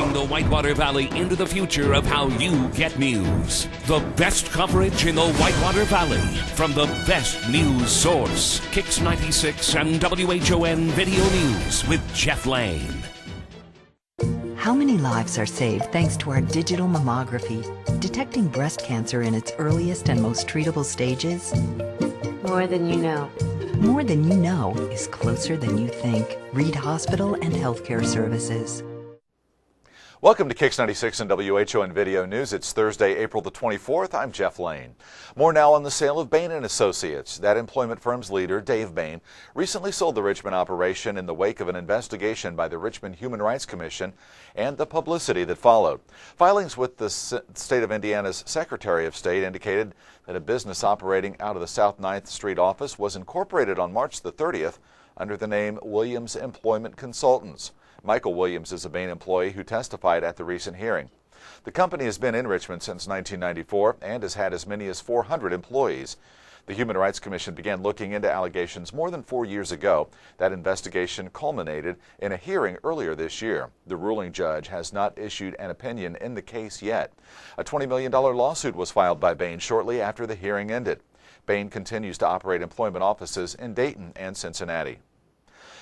Leading the Whitewater Valley into the future of how you get news. The best coverage in the Whitewater Valley from the best news source. Kicks 96 and WHON Video News with Jeff Lane. How many lives are saved thanks to our digital mammography, detecting breast cancer in its earliest and most treatable stages? More than you know. More than you know is closer than you think. Reed Hospital and Healthcare Services. Welcome to Kicks 96 and WHON Video News. It's Thursday, April the 24th. I'm Jeff Lane. More now on the sale of Bain & Associates. That employment firm's leader, Dave Bain, recently sold the Richmond operation in the wake of an investigation by the Richmond Human Rights Commission and the publicity that followed. Filings with the state of Indiana's Secretary of State indicated that a business operating out of the South 9th Street office was incorporated on March the 30th under the name Williams Employment Consultants. Michael Williams is a Bain employee who testified at the recent hearing. The company has been in Richmond since 1994 and has had as many as 400 employees. The Human Rights Commission began looking into allegations more than 4 years ago. That investigation culminated in a hearing earlier this year. The ruling judge has not issued an opinion in the case yet. A $20 million lawsuit was filed by Bain shortly after the hearing ended. Bain continues to operate employment offices in Dayton and Cincinnati.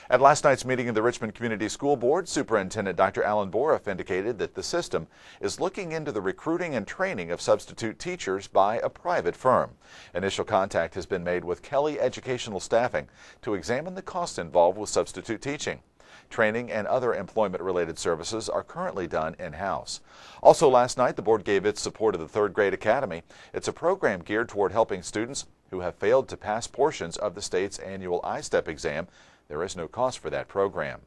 At last night's meeting of the Richmond Community School Board, Superintendent Dr. Alan Boroff indicated that the system is looking into the recruiting and training of substitute teachers by a private firm. Initial contact has been made with Kelly Educational Staffing to examine the costs involved with substitute teaching. Training and other employment-related services are currently done in-house. Also last night, the board gave its support of the Third Grade Academy. It's a program geared toward helping students who have failed to pass portions of the state's annual I-STEP exam. There is no cost for that program.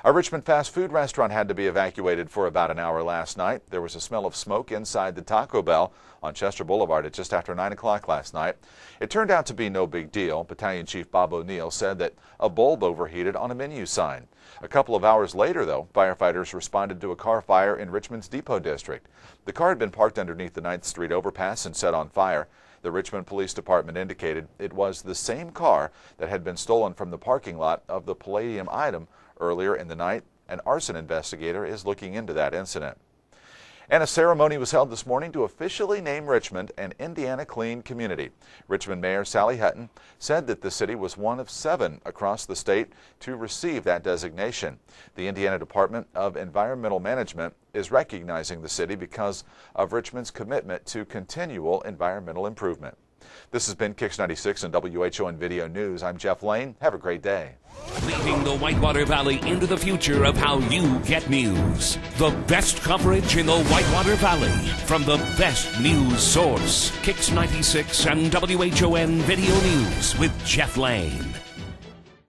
A Richmond fast food restaurant had to be evacuated for about an hour last night. There was a smell of smoke inside the Taco Bell on Chester Boulevard at just after 9 o'clock last night. It turned out to be no big deal. Battalion Chief Bob O'Neill said that a bulb overheated on a menu sign. A couple of hours later, though, firefighters responded to a car fire in Richmond's Depot District. The car had been parked underneath the 9th Street overpass and set on fire. The Richmond Police Department indicated it was the same car that had been stolen from the parking lot of the Palladium item earlier in the night. An arson investigator is looking into that incident. And a ceremony was held this morning to officially name Richmond an Indiana Clean Community. Richmond Mayor Sally Hutton said that the city was one of 7 across the state to receive that designation. The Indiana Department of Environmental Management is recognizing the city because of Richmond's commitment to continual environmental improvement. This has been Kicks 96 and WHON Video News. I'm Jeff Lane. Have a great day. Leading the Whitewater Valley into the future of how you get news. The best coverage in the Whitewater Valley from the best news source. Kicks 96 and WHON Video News with Jeff Lane.